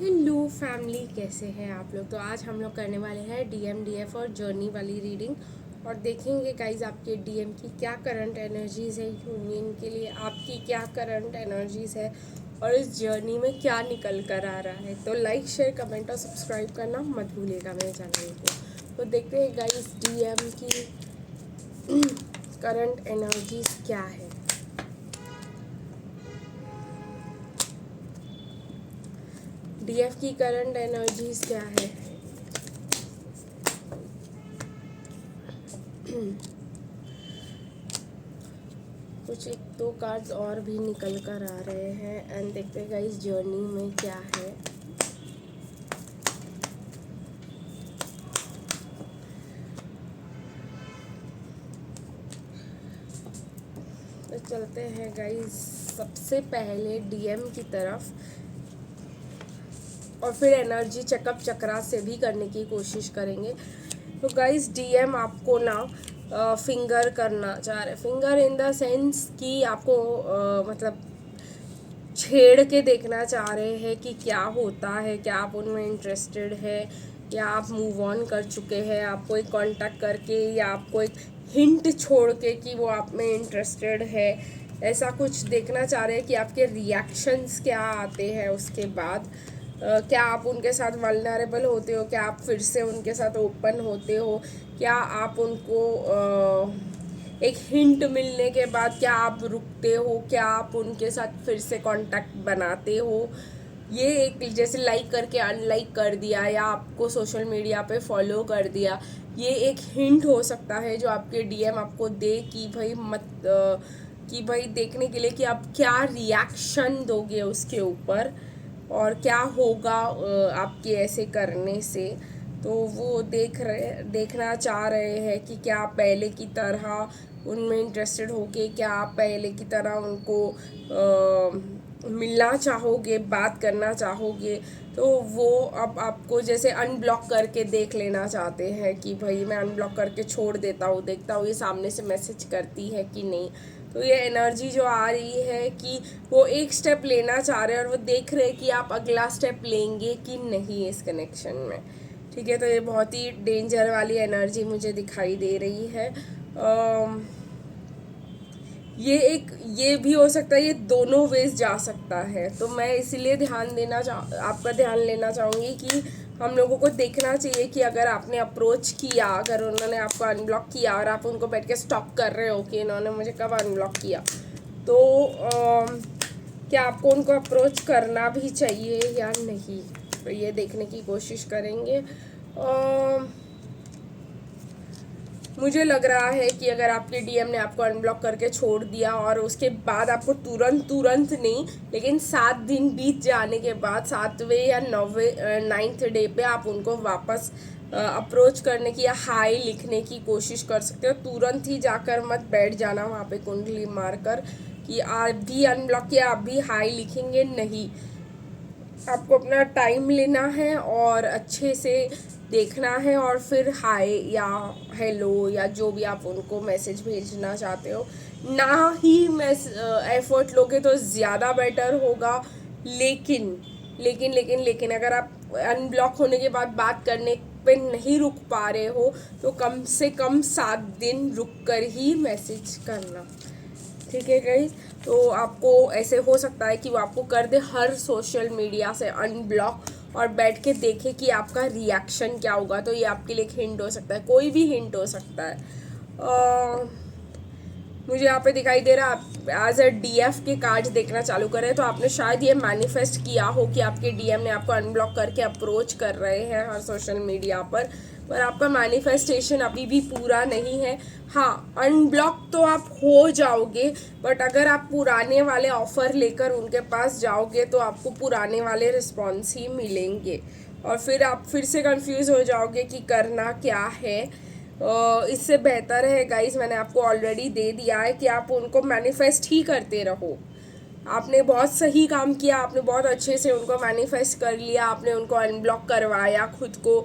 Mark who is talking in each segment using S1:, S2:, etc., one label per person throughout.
S1: Hello family, कैसे हैं आप लोग। तो आज हम लोग करने वाले हैं डीएम डीएफ और जर्नी वाली रीडिंग और देखेंगे गाइज आपके डीएम की क्या करंट एनर्जीज़ है, यूनियन के लिए आपकी क्या करंट एनर्जीज़ है और इस जर्नी में क्या निकल कर आ रहा है। तो लाइक, शेयर, कमेंट और सब्सक्राइब करना मत भूलिएगा मेरे चैनल को। तो देखते हैं गाइज डीएम की करंट एनर्जीज़ क्या है। डीएफ की करंट एनर्जीज क्या है। कुछ एक दो कार्ड्स और भी निकल कर आ रहे हैं एंड देखते हैं गाइस जर्नी में क्या है। तो चलते हैं गाइस सबसे पहले डीएम की तरफ और फिर एनर्जी चेकअप चक्रा से भी करने की कोशिश करेंगे। तो गाइस डीएम आपको ना फिंगर करना चाह रहे, फिंगर इन द सेंस कि आपको मतलब छेड़ के देखना चाह रहे हैं कि क्या होता है, क्या आप उनमें इंटरेस्टेड है या आप मूव ऑन कर चुके हैं, आपको एक कांटेक्ट करके या आपको एक हिंट छोड़ के कि वो आप में इंटरेस्टेड है। ऐसा कुछ देखना चाह रहे हैं कि आपके रिएक्शंस क्या आते हैं उसके बाद। क्या आप उनके साथ वल्नरेबल होते हो, क्या आप फिर से उनके साथ ओपन होते हो, क्या आप उनको एक हिंट मिलने के बाद क्या आप रुकते हो, क्या आप उनके साथ फिर से कांटेक्ट बनाते हो। ये एक जैसे लाइक करके अनलाइक कर दिया या आपको सोशल मीडिया पे फॉलो कर दिया, ये एक हिंट हो सकता है जो आपके डीएम आपको दे कि भाई कि भाई देखने के लिए कि आप क्या रिएक्शन दोगे उसके ऊपर और क्या होगा आपके ऐसे करने से। तो वो देखना चाह रहे हैं कि क्या आप पहले की तरह उनमें इंटरेस्टेड होके, क्या आप पहले की तरह उनको मिलना चाहोगे, बात करना चाहोगे। तो वो अब आपको जैसे अनब्लॉक करके देख लेना चाहते हैं कि भाई मैं अनब्लॉक करके छोड़ देता हूँ, देखता हूँ ये सामने से मैसेज करती है कि नहीं। तो ये एनर्जी जो आ रही है कि वो एक स्टेप लेना चाह रहे हैं और वो देख रहे हैं कि आप अगला स्टेप लेंगे कि नहीं इस कनेक्शन में। ठीक है, तो ये बहुत ही डेंजर वाली एनर्जी मुझे दिखाई दे रही है। ये भी हो सकता है, ये दोनों वेज जा सकता है। तो मैं इसीलिए आपका ध्यान लेना चाहूँगी कि हम लोगों को देखना चाहिए कि अगर आपने अप्रोच किया, अगर उन्होंने आपको अनब्लॉक किया और आप उनको बैठ के स्टॉप कर रहे हो कि इन्होंने मुझे कब अनब्लॉक किया, तो क्या आपको उनको अप्रोच करना भी चाहिए या नहीं। तो ये देखने की कोशिश करेंगे। मुझे लग रहा है कि अगर आपके डीएम ने आपको अनब्लॉक करके छोड़ दिया और उसके बाद आपको तुरंत नहीं, लेकिन 7 दिन बीत जाने के बाद 7वें या 9वें 9th डे पे आप उनको वापस अप्रोच करने की या हाई लिखने की कोशिश कर सकते हो। तुरंत ही जाकर मत बैठ जाना वहाँ पे कुंडली मारकर कि आप भी अनब्लॉक किया, आप भी हाई लिखेंगे, नहीं। आपको अपना टाइम लेना है और अच्छे से देखना है और फिर हाय या हेलो या जो भी आप उनको मैसेज भेजना चाहते हो, ना ही एफर्ट लोगे तो ज़्यादा बेटर होगा। लेकिन लेकिन अगर आप अनब्लॉक होने के बाद बात करने पे नहीं रुक पा रहे हो तो कम से कम 7 दिन रुक कर ही मैसेज करना। ठीक है गाइज, तो आपको ऐसे हो सकता है कि वो आपको कर दे हर सोशल मीडिया से अनब्लॉक और बैठ के देखे कि आपका रिएक्शन क्या होगा। तो ये आपके लिए एक हिंट हो सकता है, कोई भी हिंट हो सकता है। मुझे यहाँ पे दिखाई दे रहा एज अ डीएफ के कार्ड्स देखना चालू करें तो आपने शायद ये मैनिफेस्ट किया हो कि आपके डीएम ने आपको अनब्लॉक करके अप्रोच कर रहे हैं हर सोशल मीडिया पर आपका मैनिफेस्टेशन अभी भी पूरा नहीं है। हाँ, अनब्लॉक तो आप हो जाओगे, बट अगर आप पुराने वाले ऑफर लेकर उनके पास जाओगे तो आपको पुराने वाले रिस्पॉन्स ही मिलेंगे और फिर आप फिर से कंफ्यूज हो जाओगे कि करना क्या है। इससे बेहतर है गाइस, मैंने आपको ऑलरेडी दे दिया है कि आप उनको मैनिफेस्ट ही करते रहो। आपने बहुत सही काम किया, आपने बहुत अच्छे से उनको मैनिफेस्ट कर लिया, आपने उनको अनब्लॉक करवाया खुद को।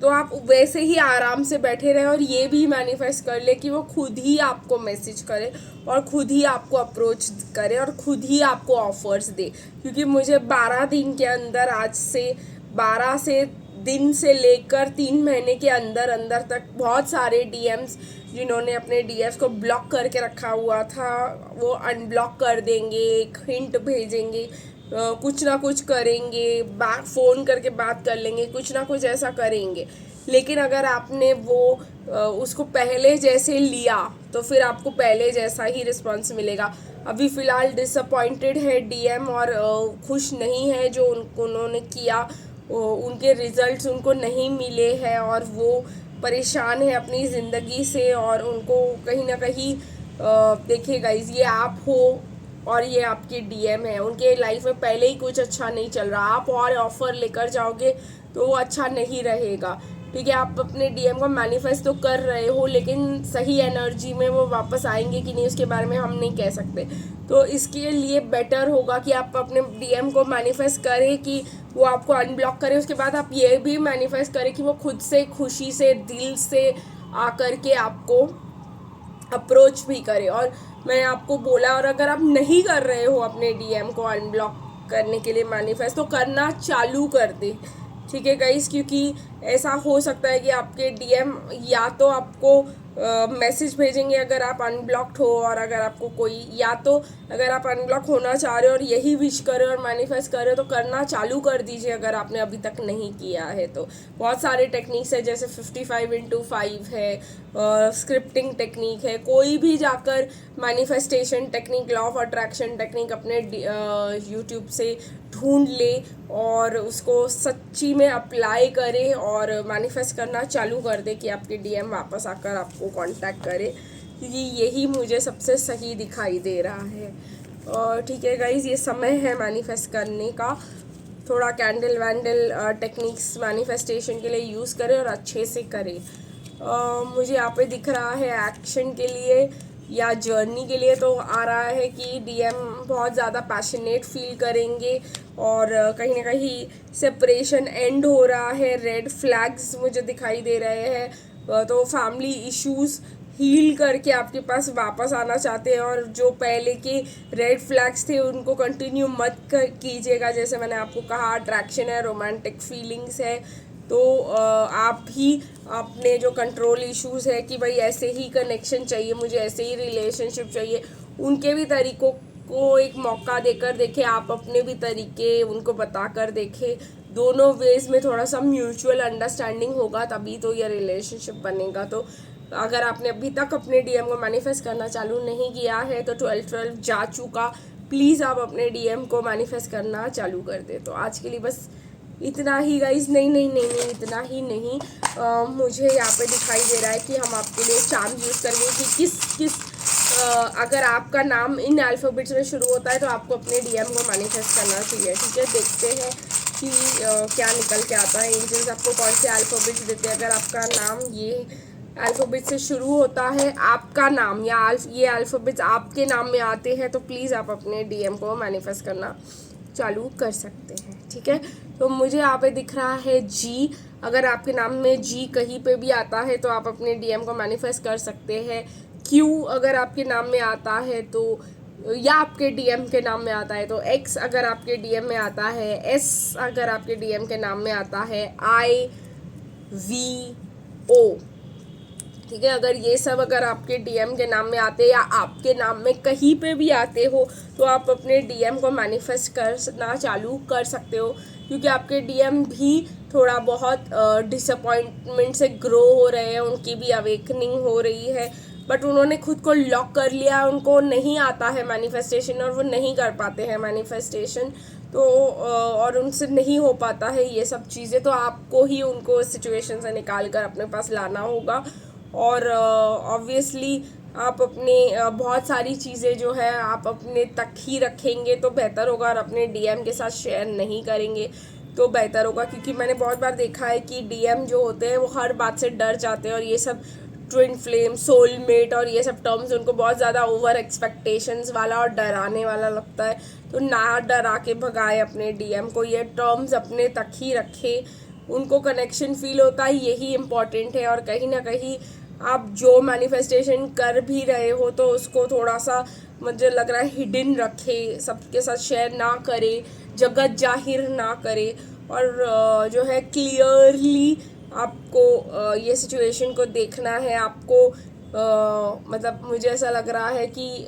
S1: तो आप वैसे ही आराम से बैठे रहे और ये भी मैनिफेस्ट कर ले कि वो खुद ही आपको मैसेज करे और खुद ही आपको अप्रोच करे और खुद ही आपको ऑफर्स दे। क्योंकि मुझे 12 दिन के अंदर, आज से 12 से दिन से लेकर 3 महीने के अंदर अंदर तक बहुत सारे डीएम्स जिन्होंने अपने डीएम्स को ब्लॉक करके रखा हुआ था वो अनब्लॉक कर देंगे, एक हिंट भेजेंगे, कुछ ना कुछ करेंगे, बात फ़ोन करके बात कर लेंगे, कुछ ना कुछ ऐसा करेंगे। लेकिन अगर आपने वो उसको पहले जैसे लिया तो फिर आपको पहले जैसा ही रिस्पॉन्स मिलेगा। अभी फ़िलहाल डिसअपॉइंटेड है डीएम और खुश नहीं है जो उन्होंने किया, उनके रिजल्ट्स उनको नहीं मिले हैं और वो परेशान है अपनी ज़िंदगी से और उनको कहीं ना कहीं देखिए गाइज, ये आप हो और ये आपके डीएम है, उनके लाइफ में पहले ही कुछ अच्छा नहीं चल रहा, आप और ऑफर लेकर जाओगे तो वो अच्छा नहीं रहेगा। ठीक है, आप अपने डीएम को मैनिफेस्ट तो कर रहे हो लेकिन सही एनर्जी में वो वापस आएंगे कि नहीं उसके बारे में हम नहीं कह सकते। तो इसके लिए बेटर होगा कि आप अपने डीएम को मैनिफेस्ट करें कि वो आपको अनब्लॉक करे। उसके बाद आप ये भी मैनिफेस्ट करें कि वो खुद से खुशी से दिल से आकर के आपको अप्रोच भी करे। और मैंने आपको बोला, और अगर आप नहीं कर रहे हो अपने डीएम को अनब्लॉक करने के लिए मैनिफेस्ट, तो करना चालू कर दे। ठीक है गाइस, क्योंकि ऐसा हो सकता है कि आपके डीएम या तो आपको मैसेज भेजेंगे अगर आप अनब्लॉक्ड हो, और अगर आपको कोई, या तो अगर आप अनब्लॉक होना चाह रहे हो और यही विश कर रहे हो और मैनिफेस्ट कर रहे हो तो करना चालू कर दीजिए अगर आपने अभी तक नहीं किया है तो। बहुत सारे टेक्निक्स है, जैसे 55x5 है, स्क्रिप्टिंग टेक्निक है, कोई भी जाकर manifestation technique, law of attraction technique अपने यूट्यूब से ढूंढ ले और उसको सच्ची में अप्लाई करे और मैनिफेस्ट करना चालू कर दे कि आपके डीएम वापस आकर आपको कांटेक्ट करे, क्योंकि यही मुझे सबसे सही दिखाई दे रहा है। और ठीक है गाइज, ये समय है मैनिफेस्ट करने का। थोड़ा कैंडल वैंडल टेक्निक्स मैनिफेस्टेशन के लिए यूज़ करें और अच्छे से करें। मुझे यहाँ पे दिख रहा है एक्शन के लिए या जर्नी के लिए तो आ रहा है कि डीएम बहुत ज़्यादा पैशनेट फील करेंगे और कहीं ना कहीं सेपरेशन एंड हो रहा है। रेड फ्लैग्स मुझे दिखाई दे रहे हैं, तो फैमिली इश्यूज़ हील करके आपके पास वापस आना चाहते हैं और जो पहले के रेड फ्लैग्स थे उनको कंटिन्यू मत कीजिएगा। जैसे मैंने आपको कहा, अट्रैक्शन है, रोमांटिक फीलिंग्स है, तो आप भी अपने जो कंट्रोल इश्यूज़ है कि भाई ऐसे ही कनेक्शन चाहिए, मुझे ऐसे ही रिलेशनशिप चाहिए, उनके भी तरीक़ों को एक मौका देकर देखें, आप अपने भी तरीके उनको बता कर देखें। दोनों वेज में थोड़ा सा म्यूचुअल अंडरस्टैंडिंग होगा तभी तो ये रिलेशनशिप बनेगा। तो अगर आपने अभी तक अपने डीएम को मैनिफेस्ट करना चालू नहीं किया है तो 12 जा चुका, प्लीज़ आप अपने डीएम को मैनिफेस्ट करना चालू कर दे। तो आज के लिए बस इतना ही गाइज। नहीं, इतना ही नहीं, मुझे यहाँ पे दिखाई दे रहा है कि हम आपके लिए चार्म यूज़ करेंगे कि किस अगर आपका नाम इन अल्फ़ाबेट्स में शुरू होता है तो आपको अपने डीएम को मैनिफेस्ट करना चाहिए। ठीक है, देखते हैं कि क्या निकल के आता है। एंजल्स आपको कौन से अल्फ़ाबेट्स देते हैं। अगर आपका नाम ये अल्फ़ाबेट से शुरू होता है, आपका नाम या ये अल्फ़ाबेट्स आपके नाम में आते हैं, तो प्लीज़ आप अपने डीएम को मैनिफेस्ट करना चालू कर सकते हैं। ठीक है, तो मुझे यहाँ पे दिख रहा है जी। अगर आपके नाम में जी कहीं पे भी आता है तो आप अपने डीएम को मैनिफेस्ट कर सकते हैं। क्यू अगर आपके नाम में आता है तो, या आपके डीएम के नाम में आता है तो, एक्स अगर आपके डीएम में आता है, एस अगर आपके डीएम के नाम में आता है, IVO। ठीक है, अगर ये सब अगर आपके डीएम के नाम में आते हैं या आपके नाम में कहीं पे भी आते हो तो आप अपने डीएम को मैनिफेस्ट करना चालू कर सकते हो, क्योंकि आपके डीएम भी थोड़ा बहुत डिसअपॉइंटमेंट से ग्रो हो रहे हैं, उनकी भी अवेकनिंग हो रही है, बट उन्होंने खुद को लॉक कर लिया, उनको नहीं आता है मैनिफेस्टेशन और वो नहीं कर पाते हैं मैनिफेस्टेशन, तो और उनसे नहीं हो पाता है ये सब चीज़ें। तो आपको ही उनको इस सिचुएशन से निकाल कर अपने पास लाना होगा। और ऑब्वियसली आप अपने बहुत सारी चीज़ें जो है आप अपने तक ही रखेंगे तो बेहतर होगा, और अपने डीएम के साथ शेयर नहीं करेंगे तो बेहतर होगा, क्योंकि मैंने बहुत बार देखा है कि डीएम जो होते हैं वो हर बात से डर जाते हैं और ये सब ट्विन फ्लेम, सोलमेट और ये सब टर्म्स उनको बहुत ज़्यादा ओवर एक्सपेक्टेशंस वाला और डराने वाला लगता है। तो ना डरा के भगाए अपने डीएम को, ये टर्म्स अपने तक ही रखे उनको कनेक्शन फील होता है, यही इम्पॉर्टेंट है। और कहीं ना कहीं आप जो मैनिफेस्टेशन कर भी रहे हो तो उसको थोड़ा सा मुझे लग रहा है हिडन रखे, सबके साथ शेयर ना करे, जगत जाहिर ना करे। और जो है क्लियरली आपको ये सिचुएशन को देखना है। आपको मतलब मुझे ऐसा लग रहा है कि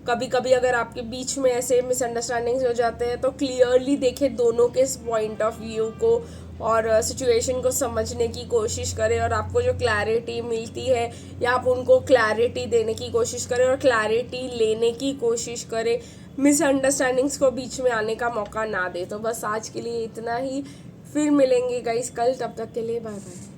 S1: कभी कभी अगर आपके बीच में ऐसे मिसअंडरस्टैंडिंग्स हो जाते हैं तो क्लियरली देखें दोनों के पॉइंट ऑफ व्यू को और सिचुएशन को समझने की कोशिश करें। और आपको जो क्लैरिटी मिलती है या आप उनको क्लैरिटी देने की कोशिश करें और क्लैरिटी लेने की कोशिश करें, मिसअंडरस्टैंडिंग्स को बीच में आने का मौका ना दे। तो बस आज के लिए इतना ही, फिर मिलेंगे गाइस कल, तब तक के लिए बाय बाय।